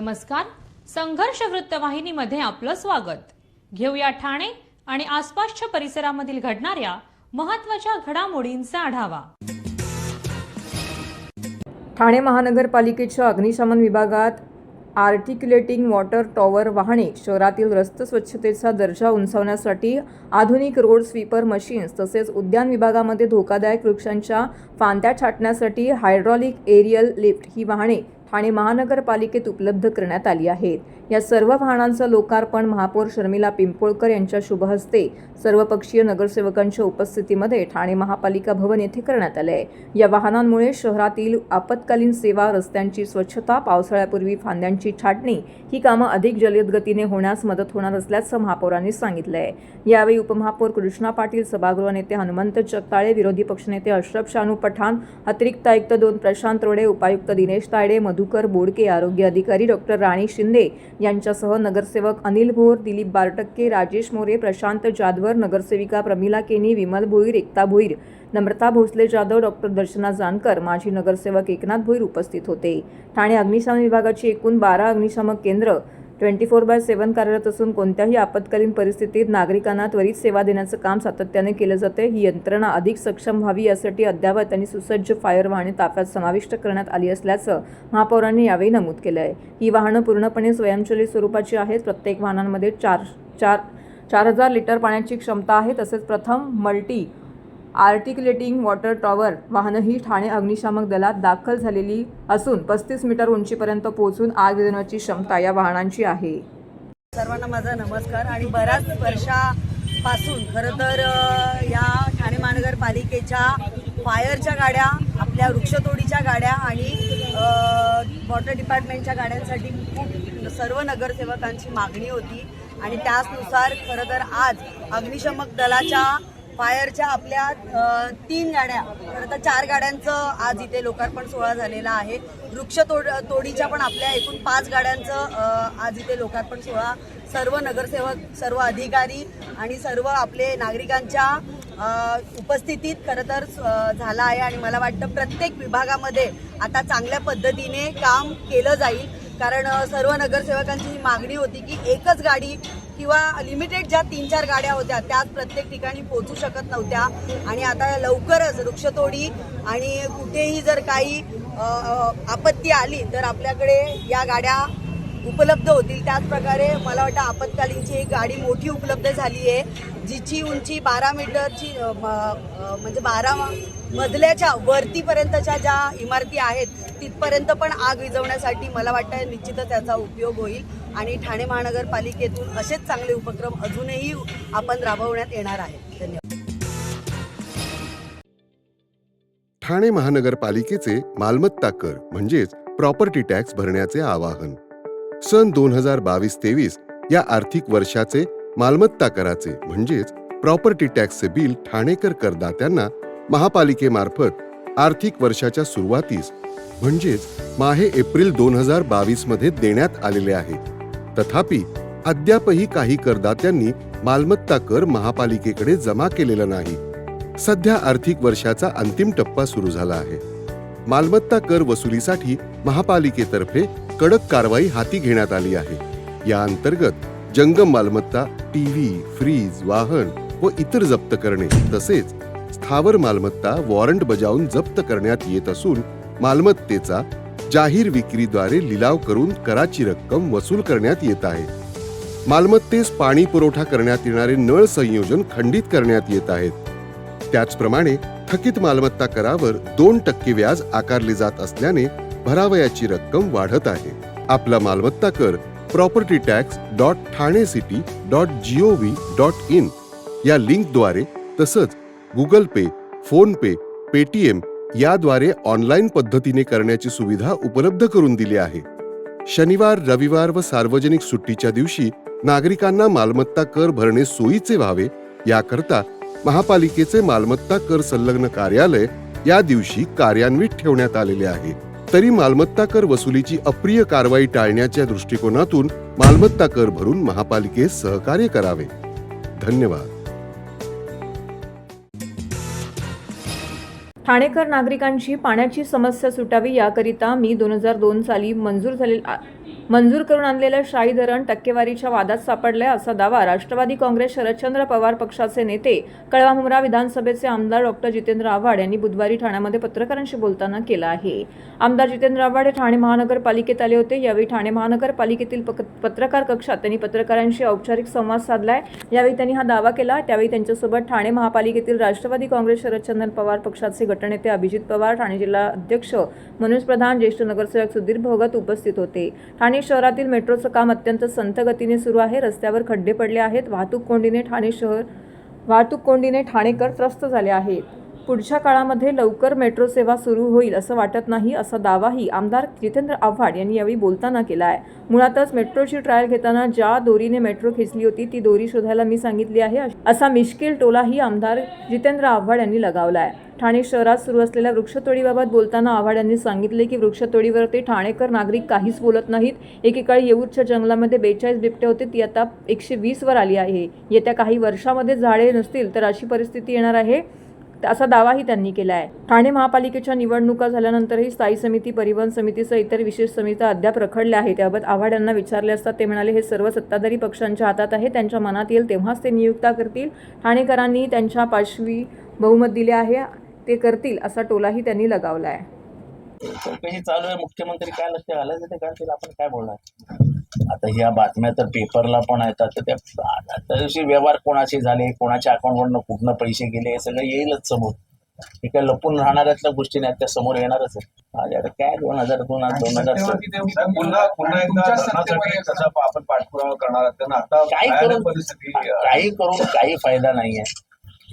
नमस्कार. संघर्ष वृत्तवाहिनीमध्ये आपलं स्वागत. घेऊया ठाणे आणि आसपासच्या परिसरामधील घडणाऱ्या महत्त्वाच्या घडामोडींचा आढावा. ठाणे महानगरपालिकेच्या अग्निशमन विभागात आर्टिक्युलेटिंग वॉटर टॉवर वाहने, शहरातील रस्ते स्वच्छतेचा दर्जा उंचावण्यासाठी आधुनिक रोड स्वीपर मशीन्स तसेच उद्यान विभागामध्ये धोकादायक वृक्षांच्या फांद्या छाटण्यासाठी हायड्रॉलिक एरियल लिफ्ट ही वाहने ठाणे महानगरपालिकेत उपलब्ध करण्यात आली आहेत. या सर्व वाहनांचं लोकार्पण महापौर शर्मिला पिंपोळकर यांच्या शुभ हस्ते सर्वपक्षीय नगरसेवकांच्या उपस्थितीमध्ये ठाणे महापालिका भवन येथे करण्यात आले आहे. या वाहनांमुळे शहरातील आपत्कालीन सेवा, रस्त्यांची स्वच्छता, पावसाळ्यापूर्वी फांद्यांची छाटणी ही कामं अधिक जलद गतीने होण्यास मदत होणार असल्याचं महापौरांनी सांगितलं आहे. यावेळी उपमहापौर कृष्णा पाटील, सभागृह नेते हनुमंत जगताळे, विरोधी पक्षनेते अशरफ शानू पठाण, अतिरिक्त आयुक्त 2 प्रशांत रोडे, उपायुक्त दिनेश तायडे, मधुकर बोडके, आरोग्य अधिकारी डॉक्टर राणी शिंदे यांच्यासह नगरसेवक अनिल भोर, दिलीप बारटक्के, राजेश मोरे, प्रशांत जाधवर, नगरसेविका प्रमिला केनी, विमल भोईर, एकता भोईर, नम्रता भोसले जाधव, डॉक्टर दर्शना जानकर, माजी नगरसेवक एकनाथ भोईर उपस्थित होते. ठाणे अग्निशमन विभागाची एकूण 12 अग्निशामक केंद्र 24/7 कार्यरत असून कोणत्याही आपत्कालीन परिस्थितीत नागरिकांना त्वरित सेवा देण्याचं काम सातत्याने केलं जाते. ही यंत्रणा अधिक सक्षम व्हावी यासाठी अद्ययावत आणि सुसज्ज फायर वाहने ताफ्यात समाविष्ट करण्यात आली असल्याचं महापौरांनी यावेळी नमूद केलं आहे. ही वाहनं पूर्णपणे स्वयंचलित स्वरूपाची आहेत. प्रत्येक वाहनांमध्ये 4,000 लिटर पाण्याची क्षमता आहे. तसेच प्रथम मल्टी आर्टिक्युलेटिंग वॉटर टॉवर वाहनं ही ठाणे अग्निशामक दलात दाखल झालेली असून 35 मीटर उंचीपर्यंत पोहोचून आग विझवण्याची क्षमता या वाहनांची आहे. सर्वांना माझा नमस्कार. आणि बऱ्याच वर्षापासून खरं तर या ठाणे महानगरपालिकेच्या फायरच्या गाड्या, आपल्या वृक्षतोडीच्या गाड्या आणि वॉटर डिपार्टमेंटच्या गाड्यांसाठी खूप सर्व नगरसेवकांची मागणी होती आणि त्यानुसार खरं तर आज अग्निशमक दलाच्या फायरच्या आपल्या 3 गाड्या, खरं तर 4 गाड्यांचं आज इथे लोकार्पण सोहळा झालेला आहे. तोडीच्या पण आपल्या एकूण 5 गाड्यांचं आज इथे लोकार्पण सोहळा सर्व नगरसेवक, सर्व अधिकारी आणि सर्व आपले नागरिकांच्या उपस्थितीत खरं तर झाला आहे. आणि मला वाटतं प्रत्येक विभागामध्ये आता चांगल्या पद्धतीने काम केलं जाईल, कारण सर्व नगरसेवकांची ही मागणी होती की एकच गाडी किंवा लिमिटेड ज्या 3-4 गाड्या होत्या त्याच प्रत्येक ठिकाणी पोहोचू शकत नव्हत्या. आणि आता लवकरच वृक्षतोडी आणि कुठेही जर काही आपत्ती आली तर आपल्याकडे या गाड्या उपलब्ध होतील. त्याचप्रकारे मला वाटतं आपत्कालीनची एक गाडी मोठी उपलब्ध झाली आहे, जिची उंची 12 मीटरची म्हणजे 12 मजल्याच्या वरतीपर्यंतच्या ज्या इमारती आहेत तिथपर्यंत पण आग विझवण्यासाठी मला वाटतं निश्चितच त्याचा उपयोग होईल. आणि ठाणे महानगरपालिकेतून असेच चांगले उपक्रम अजूनही आपण राबवण्यात येणार आहेत. धन्यवाद. ठाणे महानगरपालिकेचे मालमत्ता कर म्हणजेच प्रॉपर्टी टॅक्स भरण्याचे आवाहन. सन 2022-23 या आर्थिक वर्षाचे मालमत्ता कराचे म्हणजेच प्रॉपर्टी टॅक्सचे बिल ठाणेकर करदात्यांना महापालिकेमार्फत आर्थिक वर्षाच्या सुरुवातीस म्हणजेच माहे एप्रिल 2022 मध्ये देण्यात आलेले आहे. तथापि अद्यापही काही करदात्यांनी मालमत्ता कर महापालिकेकडे जमा केलेला नाही. सध्या आर्थिक वर्षाचा अंतिम टप्पा सुरू झाला आहे. मालमत्ता कर वसुलीसाठी महापालिकेतर्फे कडक कारवाई हाती घेण्यात आली आहे. या अंतर्गत जंगम मालमत्ता, टीव्ही, फ्रीज, वाहन व इतर जप्त करणे तसेच स्थावर मालमत्ता वॉरंट बजावून जप्त करण्यात येत असून मालमत्तेचा जाहीर विक्रीद्वारे लिलाव करून कराची रक्कम वसूल करण्यात येत आहे. मालमत्तेस पाणी पुरवठा करण्यात येणारे नळ संयोजन खंडित करण्यात येत आहेत. त्याचप्रमाणे थकीत मालमत्ता करावर 2% व्याज आकारले जात असल्याने भरावयाची रक्कम वाढत आहे. आपला मालमत्ता कर propertytax.thanecity.gov.in या लिंकद्वारे तसंच गुगल पे, फोन पे, पेटीएम याद्वारे ऑनलाईन पद्धतीने करण्याची सुविधा उपलब्ध करून दिली आहे. शनिवार, रविवार व सार्वजनिक सुट्टीच्या दिवशी नागरिकांना मालमत्ता कर भरणे सोयीचे व्हावे याकरता महापालिकेचे मालमत्ता कर संलग्न कार्यालय या दिवशी कार्यान्वित ठेवण्यात आलेले आहे. तरी मालमत्ता कर वसुलीची अप्रिय कारवाई टाळण्याच्या दृष्टिकोनातून मालमत्ता कर भरून महापालिकेस सहकार्य करावे. धन्यवाद. ठाणेकर नागरिकांची पाण्याची समस्या सुटावी याकरिता मी 2002 साली मंजूर झालेल्या मंजूर करून आणलेलं शाही धरण टक्केवारीच्या वादात सापडलंय असा दावा राष्ट्रवादी काँग्रेस शरदचंद्र पवार पक्षाचे नेते कळवा मुंब्रा विधानसभेचे आमदार डॉक्टर जितेंद्र आव्हाड यांनी बुधवारी ठाण्यामध्ये पत्रकारांशी बोलताना केला आहे. आमदार जितेंद्र आव्हाड हे ठाणे महानगरपालिकेत आले होते. यावेळी ठाणे महानगरपालिकेतील पत्रकार कक्षात त्यांनी पत्रकारांशी औपचारिक संवाद साधलाय. यावेळी त्यांनी हा दावा केला. त्यावेळी त्यांच्यासोबत ठाणे महापालिकेतील राष्ट्रवादी काँग्रेस शरदचंद्र पवार पक्षाचे गटनेते अभिजित पवार, ठाणे जिल्हा अध्यक्ष मनोज प्रधान, ज्येष्ठ नगरसेवक सुधीर भोगत उपस्थित होते. ठाणे शहरातील मेट्रोचं काम अत्यंत संथ गतीने सुरू आहे. रस्त्यावर खड्डे पडले आहेत. वाहतूक कोंडीने ठाणेकर त्रस्त झाले आहेत. पुढच्या काळामध्ये लवकर मेट्रो सेवा सुरू होईल असं वाटत नाही असा दावाही आमदार जितेंद्र आव्हाड यांनी यावेळी बोलताना केला आहे. मुळातच मेट्रोची ट्रायल घेताना ज्या दोरीने मेट्रो खेचली होती ती दोरी शोधायला मी सांगितली आहे असा मिश्किल टोलाही आमदार जितेंद्र आव्हाड यांनी लगावला आहे. ठाणे शहरात सुरू असलेल्या वृक्षतोडीबाबत बोलताना आव्हाड यांनी सांगितले की वृक्षतोडीवरती ठाणेकर नागरिक काहीच बोलत नाहीत. एकेकाळी येऊरच्या जंगलामध्ये 42 बिबटे होते, ती आता 120 वर आली आहे. येत्या काही वर्षामध्ये झाडे नसतील तर अशी परिस्थिती येणार आहे असा दावाही त्यांनी केला आहे. ठाणे महापालिकेच्या निवडणुका झाल्यानंतरही स्थायी समिती, परिवहन समितीसह इतर विशेष समित्या अद्याप रखडल्या आहेत. त्याबाबत आव्हाड यांना विचारले असता ते म्हणाले, हे सर्व सत्ताधारी पक्षांच्या हातात आहे. त्यांच्या मनात येईल तेव्हाच ते नियुक्त्या करतील. ठाणेकरांनी त्यांच्या पार्श्वी बहुमत दिले आहे, ते करतील असा टोलाही त्यांनी लगावला आहे. चौकशी चालू आहे. मुख्यमंत्री काय लक्ष घालायचं ते घालतील, आपण काय बोलणार. आता ह्या बातम्या तर पेपरला पण येतात, तर त्या दिवशी व्यवहार कोणाचे झाले, कोणाच्या अकाउंटवरनं कुठनं पैसे गेले, हे सगळं येईलच समोर. हे काय लपून राहणाऱ्यातल्या गोष्टी नाही, त्या समोर येणारच आहे. आता काय 2000 पुन्हा एकदा धरणासाठी कसा आपण पाठपुरावा करणार आहात, कारण आता काही करून काही फायदा नाहीये.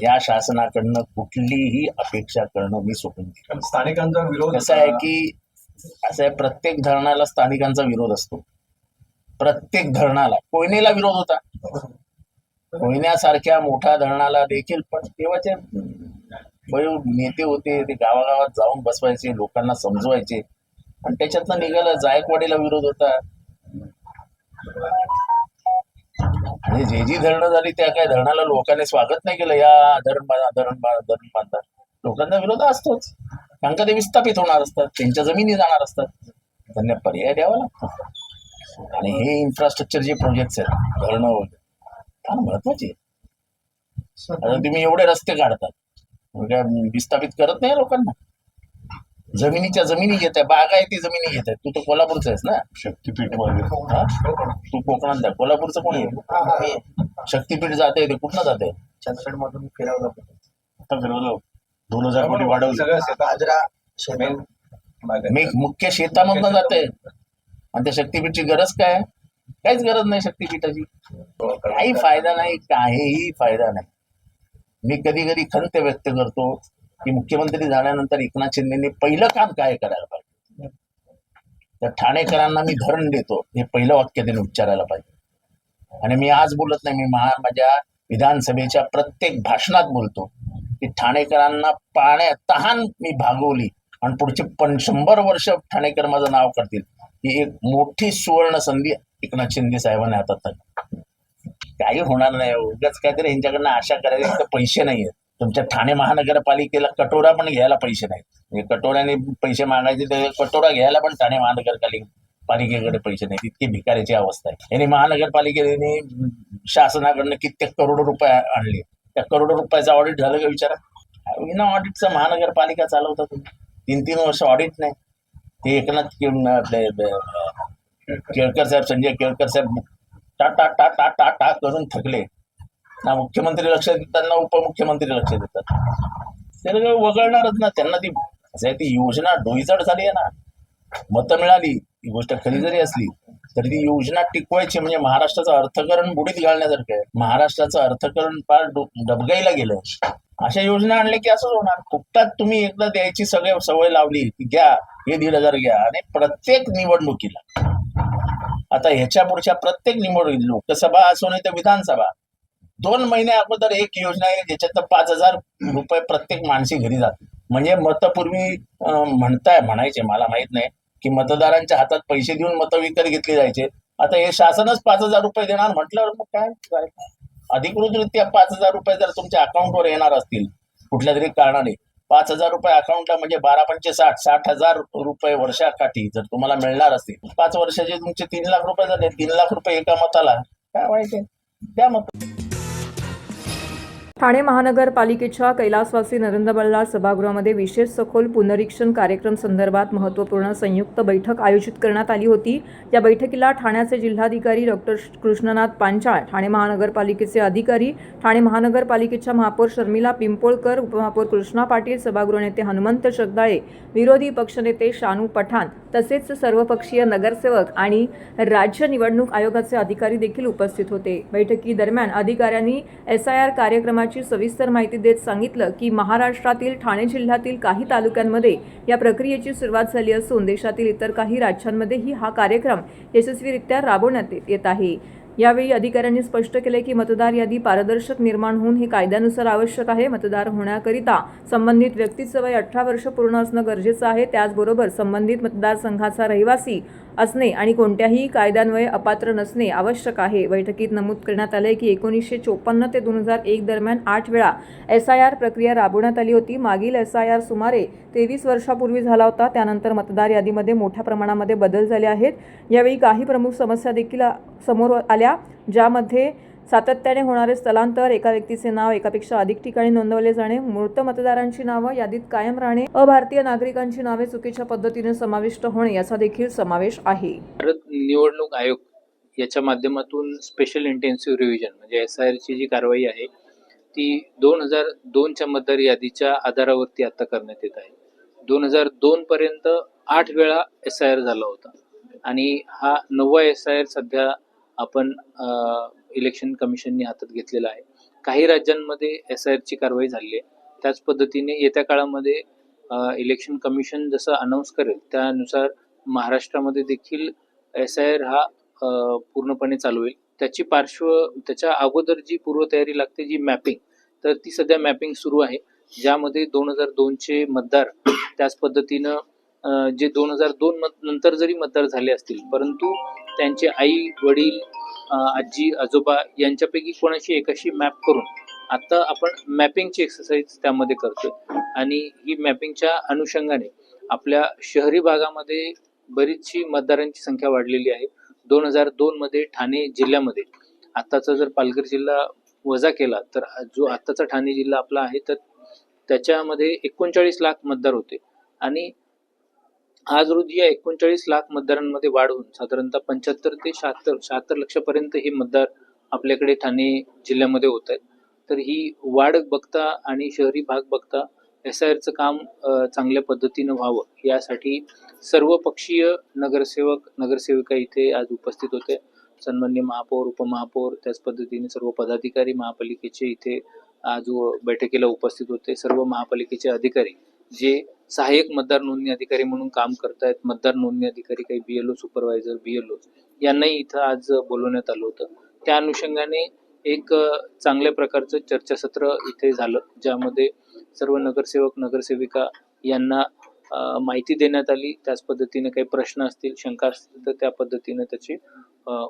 या शासनाकडनं कुठलीही अपेक्षा करणं मी सोडून दिलं. स्थानिकांचा विरोध कसं आहे की प्रत्येक धरणाला स्थानिकांचा विरोध असतो. प्रत्येक धरणाला कोयनेला विरोध होता, कोयन्यासारख्या मोठ्या धरणाला देखील, पण तेव्हाचे नेते होते ते गावागावात जाऊन बसवायचे, लोकांना समजवायचे, आणि त्याच्यातनं निघालं. जायकवाडीला विरोध होता. आणि जी धरणं झाली त्या काय धरणाला लोकांनी स्वागत नाही केलं. या धरण बांधा लोकांना विरोध असतोच, कारण का ते विस्थापित होणार असतात, त्यांच्या जमिनी जाणार असतात, त्यांना पर्याय द्यावा लागतो. आणि हे इन्फ्रास्ट्रक्चर जे प्रोजेक्ट्स आहेत, धरणं वगैरे, फार महत्वाचे. आता तुम्ही एवढे रस्ते काढतात, काय विस्थापित करत नाही लोकांना. जमिनीच्या जमिनी घेत आहे, बागायती जमिनी घेत आहे. तू तर कोल्हापूरचा आहेस ना, शक्तीपीठ मध्ये. तू कोकणात जा, कोल्हापूरचं कोणी आहे? शक्तीपीठ जाते, ते कुठनं जाते? चंदगड मधून फिरवलं, आता फिरवलं 2000 कोटी वाढवलं. मुख्य शेतामधनं जाते, आणि त्या शक्तीपीठची गरज काय? काहीच गरज नाही शक्तीपीठाची. काही फायदा नाही, काहीही फायदा नाही. मी कधी कधी खंत व्यक्त करतो की मुख्यमंत्री झाल्यानंतर एकनाथ शिंदेनी पहिलं काम काय करायला पाहिजे. तर ठाणेकरांना मी धरण देतो हे पहिलं वाक्य त्यांनी उच्चारायला पाहिजे. आणि मी आज बोलत नाही, मी माझ्या विधानसभेच्या प्रत्येक भाषणात बोलतो की ठाणेकरांना पाण्यात तहान मी भागवली, आणि पुढचे 100 वर्ष ठाणेकर माझं नाव करतील. ही एक मोठी सुवर्ण संधी एकनाथ शिंदे साहेबांनी हातात. काही होणार नाही. उगाच काहीतरी यांच्याकडनं आशा करायची. तर पैसे नाहीयेत. तुमच्या ठाणे महानगरपालिकेला कटोरा पण घ्यायला पैसे नाहीत. म्हणजे कटोऱ्याने पैसे मागायचे, तर कटोरा घ्यायला पण ठाणे महानगरपालिकेकडे पैसे नाहीत. इतकी भिकारीची अवस्था आहे. यांनी महानगरपालिकेने शासनाकडनं कित्येक करोड रुपये आणले. त्या करोडो रुपयाचं ऑडिट झालं का विचारा. विना ऑडिटचं महानगरपालिका चालवता तुम्ही. 3-3 वर्ष ऑडिट नाही. ते एकनाथ केळकर साहेब, संजय केळकर साहेब टा करून थकले ना. मुख्यमंत्री लक्ष देतात ना उपमुख्यमंत्री लक्ष देतात. ते वगळणारच ना. त्यांना ती योजना डोईजड झाली आहे ना. मतं मिळाली, ही गोष्ट खरी जरी असली तरी ती योजना टिकवायची. म्हणजे महाराष्ट्राचं अर्थकारण बुडीत घालण्यासारखं आहे. महाराष्ट्राचं अर्थकारण फार डबगाईला गेलं. अशा योजना आणल्या की असंच होणार. फुकटात तुम्ही एकदा द्यायची सवय लावली की घ्या, हे 1,500 घ्या. आणि प्रत्येक निवडणुकीला, आता ह्याच्या पुढच्या प्रत्येक निवडणुकीत, लोकसभा असो नाही तर विधानसभा, 2 महिन्या अगोदर एक योजना आहे ज्याच्यात 5,000 रुपये प्रत्येक माणसी घरी जाते. म्हणजे मतपूर्वी म्हणायचे, मला माहित नाही, की मतदारांच्या हातात पैसे देऊन मतं विकत घेतली जायचे. आता हे शासनच 5,000 रुपये देणार म्हटल्यावर मग काय अधिकृतरित्या 5,000 रुपये जर तुमच्या अकाउंटवर येणार असतील कुठल्या तरी कारणाने, 5,000 रुपये अकाउंटला म्हणजे 12×5 = 60,000 रुपये वर्षाकाठी जर तुम्हाला मिळणार असतील, 5 वर्षाचे तुमचे 3 लाख रुपये झाले. 3 लाख रुपये एका मताला काय वाईट आहे? द्या मत. ठाणे महानगरपालिकेच्या कैलासवासी नरेंद्र बल्लाळ सभागृहामध्ये विशेष सखोल पुनरीक्षण कार्यक्रम संदर्भात महत्त्वपूर्ण संयुक्त बैठक आयोजित करण्यात आली होती. या बैठकीला ठाण्याचे जिल्हाधिकारी डॉक्टर कृष्णनाथ पांचाळ, ठाणे महानगरपालिकेचे अधिकारी, ठाणे महानगरपालिकेच्या महापौर शर्मिला पिंपोळकर, उपमहापौर कृष्णा पाटील, सभागृह नेते हनुमंत जगदाळे, विरोधी पक्षनेते शानू पठाण तसेच सर्वपक्षीय नगरसेवक आणि राज्य निवडणूक आयोगाचे अधिकारी देखील उपस्थित होते. बैठकीदरम्यान अधिकाऱ्यांनी SIR कार्यक्रमाची सविस्तर माहिती देत सांगितलं की महाराष्ट्रातील ठाणे जिल्ह्यातील काही तालुक्यांमध्ये या प्रक्रियेची सुरुवात झाली असून देशातील इतर काही राज्यांमध्येही हा कार्यक्रम यशस्वीरित्या राबवण्यात येत आहे. यावेळी अधिकाऱ्यांनी स्पष्ट केले की मतदार यादी पारदर्शक निर्माण होऊन हे कायद्यानुसार आवश्यक आहे. मतदार होण्याकरिता संबंधित व्यक्तीचं वय 18 वर्ष पूर्ण असणं गरजेचं आहे. त्याचबरोबर संबंधित मतदारसंघाचा रहिवासी असणे आणि कोणत्याही कायद्यान्वये अपात्र नसणे आवश्यक आहे. बैठकीत नमूद करण्यात आले की 1954 ते 2001 दरम्यान 8 वेळा SIR प्रक्रिया राबवण्यात आली होती. मागील SIR सुमारे 23 वर्षापूर्वी झाला होता. त्यानंतर मतदार यादीमध्ये मोठ्या प्रमाणामध्ये बदल झाले आहेत. यावेळी काही प्रमुख समस्या देखील समोर आल्या, ज्यामध्ये सातत्याने होणारे स्थलांतर, एका व्यक्तीचे नाव एकापेक्षा अधिक ठिकाणी नोंदवले जाणे, मृत मतदारांची नावं यादीत कायम राहणे, अभारतीय नागरिकांची नावे चुकीच्या पद्धतीने समाविष्ट होणे याचा देखील समावेश आहे. भारत निवडणूक आयोग याच्या माध्यमातून स्पेशल इंटेन्सिव्ह रिव्हिजन म्हणजे SIRची जी कारवाई आहे ती 2002च्या मतदार यादीच्या आधारावरती आता करण्यात येत आहे. 2002 पर्यंत 8 वेळा SIR झाला होता आणि हा 9वा SIR सध्या आपण इलेक्शन कमिशनने हातात घेतलेला आहे. काही राज्यांमध्ये SIRची कारवाई झाली आहे. त्याच पद्धतीने येत्या काळामध्ये इलेक्शन कमिशन जसं अनाऊन्स करेल त्यानुसार महाराष्ट्रामध्ये देखील SIR हा पूर्णपणे चालू होईल. त्याच्या अगोदर जी पूर्वतयारी लागते जी मॅपिंग, तर ती सध्या मॅपिंग सुरू आहे, ज्यामध्ये 2002चे मतदार त्याच पद्धतीनं जे 2002 नंतर जरी मतदार झाले असतील परंतु त्यांचे आई वडील आजी आजोबा यांच्यापैकी कोणाशी एकाशी मॅप करून आता आपण मॅपिंगची एक्सरसाइज त्यामध्ये करतोय आणि ही मॅपिंगच्या अनुषंगाने आपल्या शहरी भागामध्ये बरीचशी मतदारांची संख्या वाढलेली आहे. 2002 मध्ये ठाणे जिल्ह्यामध्ये आत्ताचा जर पालघर जिल्हा वजा केला तर जो आत्ताचा ठाणे जिल्हा आपला आहे तर त्याच्यामध्ये 39 लाख मतदार होते आणि आज रोजी या 39 लाख मतदारांमध्ये वाढ होऊन साधारणतः 75 ते 76 लक्षापर्यंत हे मतदार आपल्याकडे ठाणे जिल्ह्यामध्ये होत आहेत. तर ही वाढ बघता आणि शहरी भाग बघता SIRचं काम चांगल्या पद्धतीनं व्हावं यासाठी सर्व पक्षीय नगरसेवक नगरसेविका इथे आज उपस्थित होते. सन्माननीय महापौर उपमहापौर त्याच पद्धतीने सर्व पदाधिकारी महापालिकेचे इथे आज बैठकीला उपस्थित होते. सर्व महापालिकेचे अधिकारी जे सहाय्यक मतदार नोंदणी अधिकारी म्हणून काम करतायत, मतदार नोंदणी अधिकारी काही BLO सुपरवायझर BLO यांनाही इथं आज बोलवण्यात आलं होतं. त्या अनुषंगाने एक चांगल्या प्रकारचं चर्चासत्र इथे झालं, ज्यामध्ये सर्व नगरसेवक नगरसेविका यांना माहिती देण्यात आली. त्याच पद्धतीने काही प्रश्न असतील शंका असतील तर त्या पद्धतीने त्याची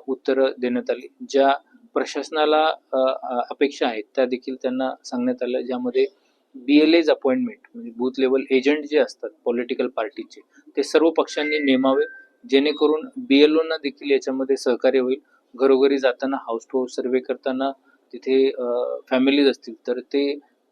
उत्तरं देण्यात आली. ज्या प्रशासनाला अपेक्षा आहेत त्या देखील त्यांना सांगण्यात आल्या, ज्यामध्ये BLA's अपॉइंटमेंट म्हणजे बूथ लेवल एजंट जे असतात पॉलिटिकल पार्टीचे ते सर्व पक्षांनी नेमावे, जेणेकरून BLOंना देखील याच्यामध्ये सहकार्य होईल. घरोघरी जाताना हाऊस टू हाऊस सर्वे करताना तिथे फॅमिलीज असतील तर ते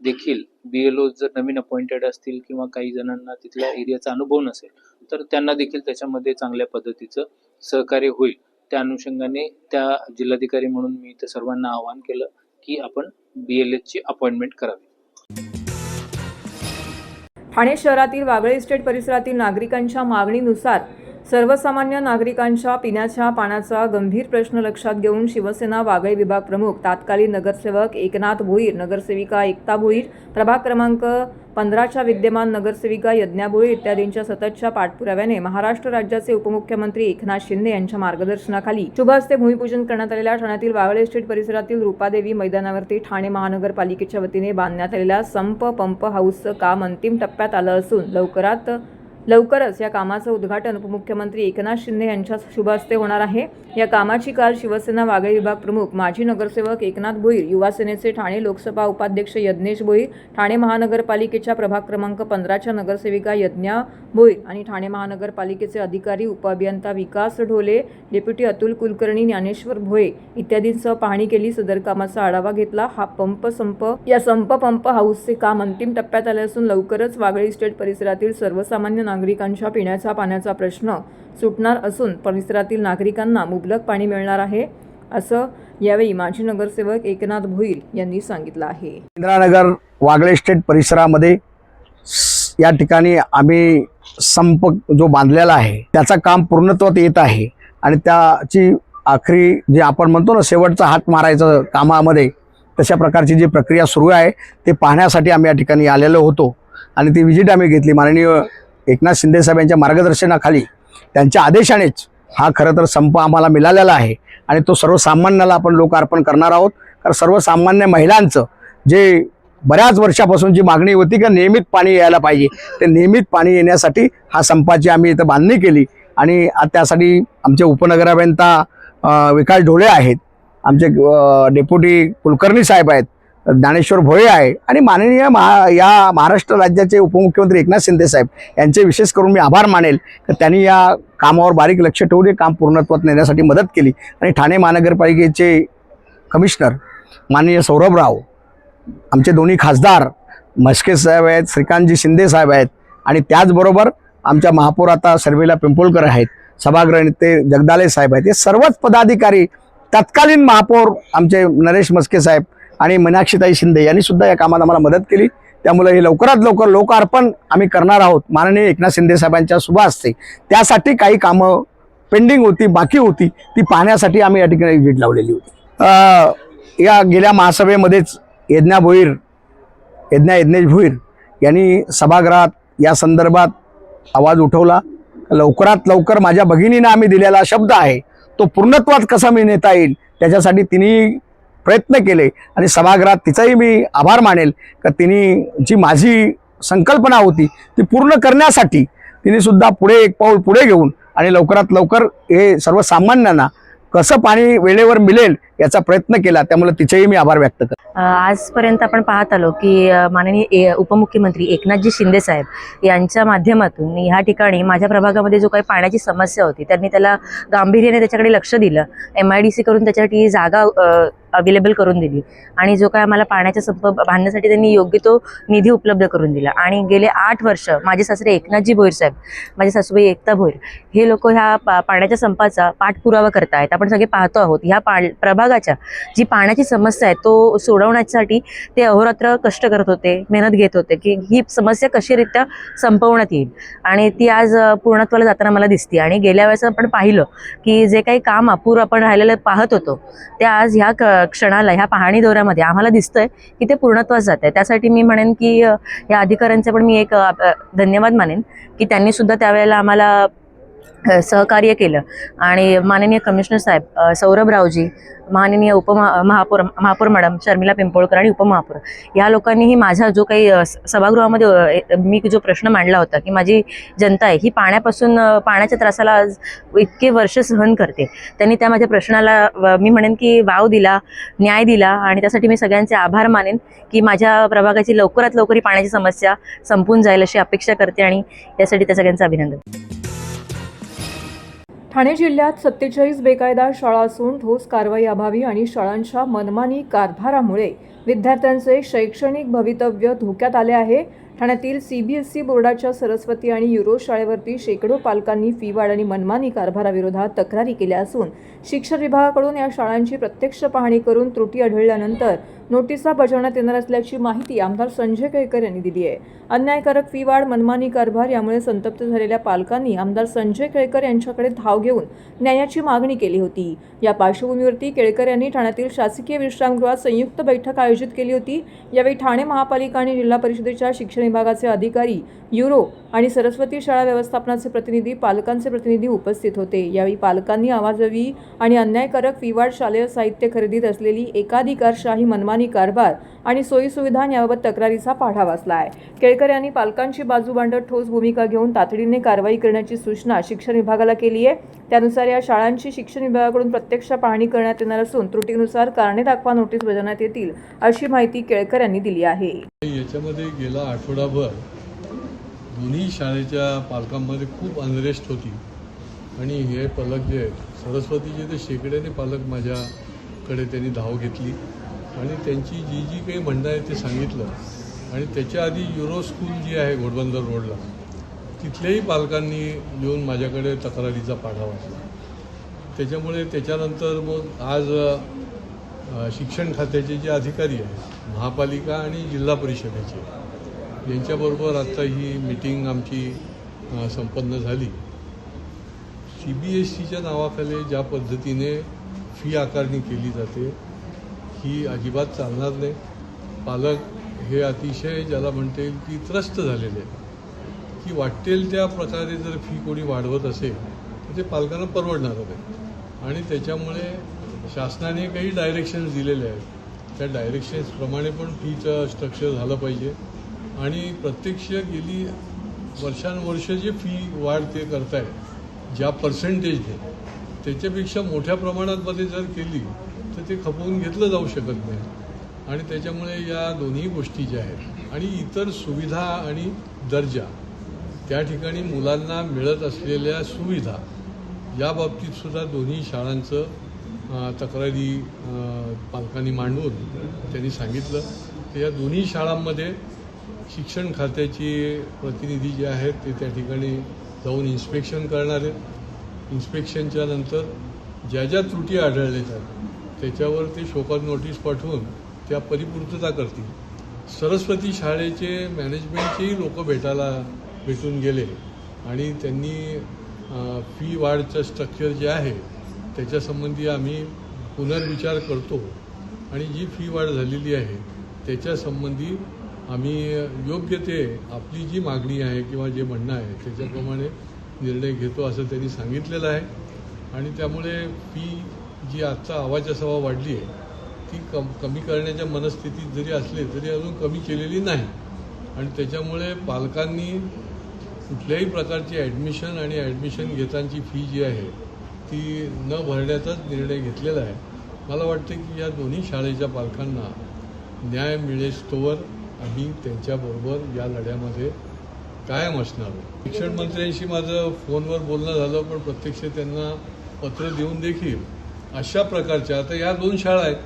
देखील BLO जर नवीन अपॉइंटेड असतील किंवा काही जणांना तिथल्या एरियाचा अनुभव नसेल तर त्यांना देखील त्याच्यामध्ये चांगल्या पद्धतीचं सहकार्य होईल. त्या अनुषंगाने त्या जिल्हाधिकारी म्हणून मी इथे सर्वांना आवाहन केलं की आपण BLAची अपॉइंटमेंट करावी. ठाणे शहरातील वागळे इस्टेट परिसरातील नागरिकांच्या मागणीनुसार सर्वसामान्य नागरिकांच्या पिण्याच्या पाण्याचा गंभीर प्रश्न लक्षात घेऊन शिवसेना वागळे विभाग प्रमुख तात्कालीन नगरसेवक एकनाथ भोईर, नगरसेविका एकता भोईर, प्रभाग क्रमांक 15च्या विद्यमान नगरसेविका यज्ञा भोईर इत्यादींच्या सततच्या पाठपुराव्याने महाराष्ट्र राज्याचे उपमुख्यमंत्री एकनाथ शिंदे यांच्या मार्गदर्शनाखाली शुभ हस्ते भूमिपूजन करण्यात आलेल्या ठाण्यातील वागळे इस्टेट परिसरातील रूपादेवी मैदानावरती ठाणे महानगरपालिकेच्या वतीने बांधण्यात आलेल्या पंप हाऊसचं काम अंतिम टप्प्यात आलं असून लवकरात लवकरच या कामाचं उद्घाटन उपमुख्यमंत्री एकनाथ शिंदे यांच्या शुभ हस्ते होणार आहे. या कामाची काल शिवसेना वागळे विभाग प्रमुख माजी नगरसेवक एकनाथ भोईर, युवा सेनेचे ठाणे लोकसभा उपाध्यक्ष यज्ञेश भोईर, ठाणे महानगरपालिकेच्या प्रभाग क्रमांक 15च्या नगरसेविका यज्ञा भोईर आणि ठाणे महानगरपालिकेचे अधिकारी उपअभियंता विकास ढोले, डेप्युटी अतुल कुलकर्णी, ज्ञानेश्वर भोये इत्यादींसह पाहणी केली. सदर कामाचा आढावा घेतला. हा पंप हाऊसचे काम अंतिम टप्प्यात आले असून लवकरच वागळे इस्टेट परिसरातील सर्वसामान्य नागरिकांच्या पिण्याच्या पाण्याचा प्रश्न सुटणार असून परिसरातील नागरिकांना मुबलक पाणी मिळणार आहे, असं यावेळी माजी नगरसेवक एकनाथ भोईर यांनी सांगितलं आहे. इंदिरानगर वागळे इस्टेट परिसरामध्ये या ठिकाणी आम्ही संप जो बांधलेला आहे त्याचं काम पूर्णत्वात येत आहे आणि त्याची आखरी जे आपण म्हणतो ना शेवटचा हात मारायचं कामामध्ये तशा प्रकारची जी प्रक्रिया सुरू आहे ते पाहण्यासाठी आम्ही या ठिकाणी आलेलो होतो आणि ती विजिट आम्ही घेतली. माननीय एकनाथ शिंदे साहेब यांच्या मार्गदर्शनाखाली त्यांच्या आदेशानेच हा खरं तर संप आम्हाला मिळालेला आहे आणि तो सर्वसामान्याला आपण लोकार्पण करणार आहोत. कारण सर्वसामान्य महिलांचं जे बऱ्याच वर्षापासून जी मागणी होती की नियमित पाणी यायला पाहिजे, ते नियमित पाणी येण्यासाठी हा संपाची आम्ही इथं बांधणी केली आणि त्यासाठी आमचे उपनगराभियंता विकास ढोले आहेत, आमचे डेप्युटी कुलकर्णी साहेब आहेत, ज्ञानेश्वर भोये आहे आणि माननीय या महाराष्ट्र राज्याचे उपमुख्यमंत्री एकनाथ शिंदे साहेब यांचे विशेष करून मी आभार मानेल की त्यांनी या कामावर बारीक लक्ष ठेवून हे काम पूर्णत्वात नेण्यासाठी मदत केली. आणि ठाणे महानगरपालिकेचे कमिशनर माननीय सौरभराव, आमचे दोन्ही खासदार म्हस्के साहेब आहेत, श्रीकांतजी शिंदे साहेब आहेत आणि त्याचबरोबर आमच्या महापौर आता शर्मिला पिंपळकर आहेत, सभागृह नेते जगदाले साहेब आहेत, हे सर्वच पदाधिकारी, तत्कालीन महापौर आमचे नरेश म्हस्के साहेब आणि मीनाक्षीताई शिंदे यांनी सुद्धा या कामात आम्हाला मदत केली. त्यामुळे हे लवकरात लवकर लोकार्पण आम्ही करणार आहोत माननीय एकनाथ शिंदे साहेबांच्या शुभ हस्ते. त्यासाठी काही कामं पेंडिंग होती, बाकी होती, ती पाहण्यासाठी आम्ही या ठिकाणी विजिट लावलेली होती. या गेल्या महासभेमध्येच यज्ञेश भोईर यांनी सभागृहात या संदर्भात आवाज उठवला. लवकरात लवकर माझ्या भगिनीनं आम्ही दिलेला शब्द आहे तो पूर्णत्वात कसा मी नेता येईल त्याच्यासाठी तिने प्रयत्न केले आणि सभागृहात तिचाही मी आभार मानेल की तिने जी माझी संकल्पना होती ती पूर्ण करण्यासाठी तिने सुद्धा पुढे एक पाऊल पुढे घेऊन आणि लवकरात लवकर हे सर्वसामान्यांना कसं पाणी वेळेवर मिळेल याचा प्रयत्न केला. त्यामुळे तिचेही मी आभार व्यक्त करतो. आजपर्यंत आपण पाहत आलो की माननीय उपमुख्यमंत्री एकनाथजी शिंदे साहेब यांच्या माध्यमातून ह्या ठिकाणी माझ्या प्रभागामध्ये जो काही पाण्याची समस्या होती त्यांनी त्याला गांभीर्याने त्याच्याकडे लक्ष दिलं. MIDC करून त्याच्यासाठी जागा अवेलेबल करून दिली आणि जो काय आम्हाला पाण्याचा संप बांधण्यासाठी त्यांनी योग्य तो निधी उपलब्ध करून दिला. आणि गेले 8 वर्ष माझे सासरे एकनाथजी भोईर साहेब, माझे सासूबाई एकता भोईर हे लोक ह्या पाण्याच्या संपाचा पाठपुरावा करत आहेत. आपण सगळे पाहतो आहोत ह्या प्रभागाच्या जी पाण्याची समस्या आहे तो सोडवण्यासाठी ते अहोरात्र कष्ट करत होते, मेहनत घेत होते की ही समस्या कशीरित्या संपवण्यात येईल आणि ती आज पूर्णत्वाला जाताना मला दिसते. आणि गेल्या वेळेस आपण पाहिलं की जे काही काम अपूर्ण आपण राहिलेलं पाहत होतो ते आज ह्या क्षणाला ह्या पाहणी दौऱ्यामध्ये आम्हाला दिसतंय की ते पूर्णत्वास जात आहे. त्यासाठी मी म्हणेन की या अधिकाऱ्यांचे पण मी एक धन्यवाद मानेन की त्यांनी सुद्धा त्यावेळेला आम्हाला सहकार्य केलं. आणि माननीय कमिशनर साहेब सौरभरावजी, माननीय महापौर मॅडम शर्मिला पिंपळकर आणि उपमहापौर या लोकांनीही माझा जो काही सभागृहामध्ये मी जो प्रश्न मांडला होता की माझी जनता आहे ही पाण्याच्या त्रासाला आज इतके वर्ष सहन करते, त्यांनी त्या माझ्या प्रश्नाला मी म्हणेन की वाव दिला, न्याय दिला आणि त्यासाठी मी सगळ्यांचे आभार मानेन की माझ्या प्रभागाची लवकरात लवकर ही पाण्याची समस्या संपून जाईल अशी अपेक्षा करते आणि यासाठी त्या सगळ्यांचं अभिनंदन. ठाणे जिल्ह्यात 47 बेकायदा शाळा असून ठोस कारवाई अभावी आणि शाळांच्या मनमानी कारभारामुळे विद्यार्थ्यांचे शैक्षणिक भवितव्य धोक्यात आले आहे. ठाण्यातील CBSE बोर्डाच्या सरस्वती आणि युरो शाळेवरती शेकडो पालकांनी फी वाढ आणि मनमानी कारभाराविरोधात तक्रारी केल्या असून शिक्षण विभागाकडून या शाळांची प्रत्यक्ष पाहणी करून त्रुटी आढळल्यानंतर नोटिसा बजावण्यात येणार असल्याची माहिती आमदार संजय केळकर यांनी दिली आहे. अन्यायकारक फी वाढ, मनमानी कारभार यामुळे संतप्त झालेल्या पालकांनी आमदार संजय केळकर यांच्याकडे धाव घेऊन न्यायाची मागणी केली होती. या पार्श्वभूमीवरती केळकर यांनी ठाण्यातील शासकीय विश्रामगृहात संयुक्त बैठक आयोजित केली होती. यावेळी ठाणे महापालिका आणि जिल्हा परिषदेच्या शिक्षण विभागाचे अधिकारी, युरो आणि सरस्वती शाळा व्यवस्थापनाचे प्रतिनिधी, पालकांचे प्रतिनिधी उपस्थित होते. यावेळी पालकांनी अवाजवी आणि अन्यायकारक फी वाढ, शालेय साहित्य खरेदीत असलेली एकाधिकारशाही मनमानी मनमानी कारभार आणि सोयीसुविधा याबाबत तक्रारीचा पाढा वाचला आहे. केळकर यांनी पालकांची बाजू मांडत ठोस भूमिका घेऊन तातडीने कारवाई करण्याची सूचना शिक्षण विभागाला केली आहे. त्यानुसार या शाळांची शिक्षण विभागाकडून प्रत्यक्ष पाहणी करण्यात येणार असून त्रुटीनुसार कारणे दाखवा नोटीस बजावण्यात येतील अशी माहिती केळकर यांनी दिली आहे. याच्यामध्ये गेला आठवडाभर दोन्ही शाळेच्या पालकांमध्ये खूप अनरेस्ट होती आणि हे पालक जे आहेत सरस्वतीचे ते शेकड्याने पालक माझ्याकडे त्यांनी धाव घेतली आणि त्यांची जी जी काही म्हणणं आहे ते सांगितलं. आणि त्याच्या आधी युरो स्कूल जी आहे घोडबंदर रोडला तिथल्याही पालकांनी येऊन माझ्याकडे तक्रारीचा पाढा वाचला. त्याच्यामुळे त्याच्यानंतर मग आज शिक्षण खात्याचे जे अधिकारी आहेत महापालिका आणि जिल्हा परिषदेचे यांच्याबरोबर आत्ता ही मीटिंग आमची संपन्न झाली. CBSEच्या नावाखाली ज्या पद्धतीने फी आकारणी केली जाते ही अजिबात चालणार नाही. पालक हे अतिशय ज्याला म्हणता येईल की त्रस्त झालेले की वाटेल त्या प्रकारे जर फी कोणी वाढवत असेल तर ते पालकांना परवडणार नाही. आणि त्याच्यामुळे शासनाने काही डायरेक्शन्स दिलेले आहेत. त्या डायरेक्शन्सप्रमाणे पण फीचं स्ट्रक्चर झालं पाहिजे आणि प्रत्यक्ष गेली वर्षानुवर्ष जे फी वाढ ते करताय ज्या पर्सेंटेजने त्याच्यापेक्षा मोठ्या प्रमाणात जर केली तर ते खपवून घेतलं जाऊ शकत नाही. आणि त्याच्यामुळे या दोन्ही गोष्टी ज्या आहेत आणि इतर सुविधा आणि दर्जा त्या ठिकाणी मुलांना मिळत असलेल्या सुविधा या बाबतीतसुद्धा दोन्ही शाळांचं तक्रारी पालकांनी मांडून त्यांनी सांगितलं की या दोन्ही शाळांमध्ये शिक्षण खात्याचे प्रतिनिधी जे आहेत ते त्या ठिकाणी जाऊन इन्स्पेक्शन करणार आहेत. इन्स्पेक्शनच्या नंतर ज्या ज्या त्रुटी आढळल्या आहेत त्याच्यावर ते शोकॉज नोटीस पाठवून त्या परिपूर्तता करतील. सरस्वती शाळेचे मॅनेजमेंटचेही लोक भेटून गेले आणि त्यांनी फी वाढचं स्ट्रक्चर जे आहे त्याच्यासंबंधी आम्ही पुनर्विचार करतो आणि जी फी वाढ झालेली आहे त्याच्यासंबंधी आम्ही योग्य ते आपली जी मागणी आहे किंवा जे म्हणणं आहे त्याच्याप्रमाणे निर्णय घेतो असं त्यांनी सांगितलेलं आहे. आणि त्यामुळे फी जी आजचा आवाजासवा वाढली आहे ती कमी करण्याच्या मनस्थितीत जरी असले तरी अजून कमी केलेली नाही. आणि त्याच्यामुळे पालकांनी कुठल्याही प्रकारची ॲडमिशन आणि ॲडमिशन घेतानाची फी जी आहे ती न भरण्याचाच निर्णय घेतलेला आहे. मला वाटतं की या दोन्ही शाळेच्या पालकांना न्याय मिळेस्तोवर आम्ही त्यांच्याबरोबर या लढ्यामध्ये कायम असणार. शिक्षण मंत्र्यांशी माझं फोनवर बोलणं झालं पण प्रत्यक्ष त्यांना पत्र देऊन देखील अशा प्रकारच्या आता या दोन शाळा आहेत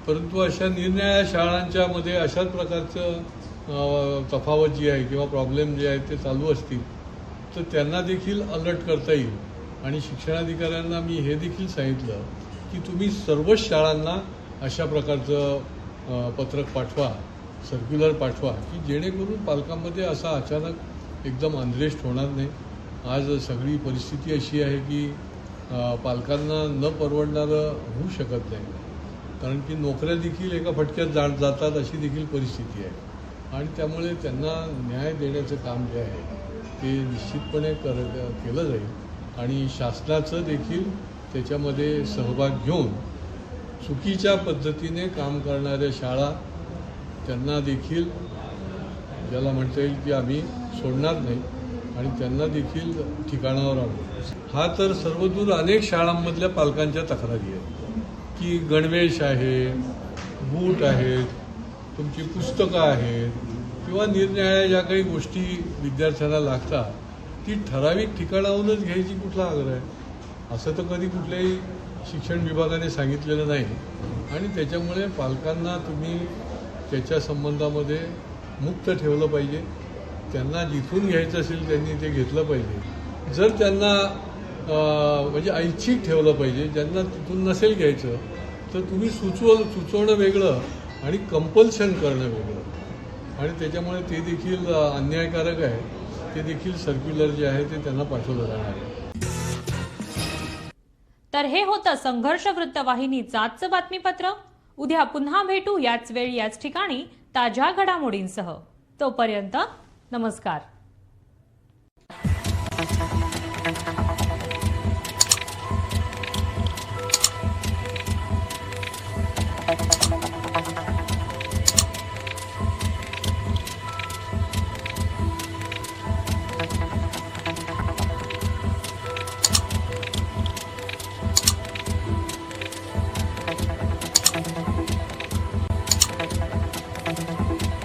परंतु अशा निरनिराळ्या शाळांच्यामध्ये अशाच प्रकारचं तफावत जी आहे किंवा प्रॉब्लेम जे आहेत ते चालू असतील तर त्यांना देखील अलर्ट करता येईल. आणि शिक्षणाधिकाऱ्यांना मी हे देखील सांगितलं की तुम्ही सर्वच शाळांना अशा प्रकारचं पत्रक पाठवा, सर्क्युलर पाठवा की जेणेकरून पालकांमध्ये असा अचानक एकदम अनरेस्ट होणार नाही. आज सगळी परिस्थिती अशी आहे की पालकांना न परवडणारं होऊ शकत नाही कारण की नोकऱ्या देखील एका फटक्यात जातात अशी देखील परिस्थिती आहे. आणि त्यामुळे त्यांना न्याय देण्याचं काम जे आहे ते निश्चितपणे केलं जाईल आणि शासनाचं देखील त्याच्यामध्ये सहभाग घेऊन चुकीच्या पद्धतीने काम करणाऱ्या शाळा त्यांना देखील ज्याला म्हणता येईल की आम्ही सोडणार नाही आणि त्यांना देखील ठिकाणावर आणू. हा तर सर्वदूर अनेक शाळांमधल्या पालकांच्या तक्रारी आहेत की गणवेश आहे, बूट आहेत, तुमची पुस्तकं आहेत किंवा निरनिराळ्या ज्या काही गोष्टी विद्यार्थ्यांना लागतात ती ठराविक ठिकाणाहूनच घ्यायची कुठला आग्रह आहे. असं तर कधी कुठल्याही शिक्षण विभागाने सांगितलेलं नाही. आणि त्याच्यामुळे पालकांना तुम्ही त्याच्या संबंधामध्ये मुक्त ठेवलं पाहिजे. त्यांना जिथून घ्यायचं असेल त्यांनी ते घेतलं पाहिजे. जर त्यांना म्हणजे ऐच्छिक ठेवलं पाहिजे. ज्यांना तिथून नसेल घ्यायचं तर तुम्ही सुचवणं वेगळं आणि कंपल्शन करणं वेगळं. आणि त्याच्यामुळे ते देखील अन्यायकारक आहे. ते देखील सर्क्युलर जे आहे ते त्यांना पाठवलं जाणार आहे. तर हे होतं संघर्ष वृत्तवाहिनीचं आजचं बातमीपत्र. उद्या पुन्हा भेटू याच वेळी याच ठिकाणी ताज्या घडामोडींसह. तोपर्यंत नमस्कार.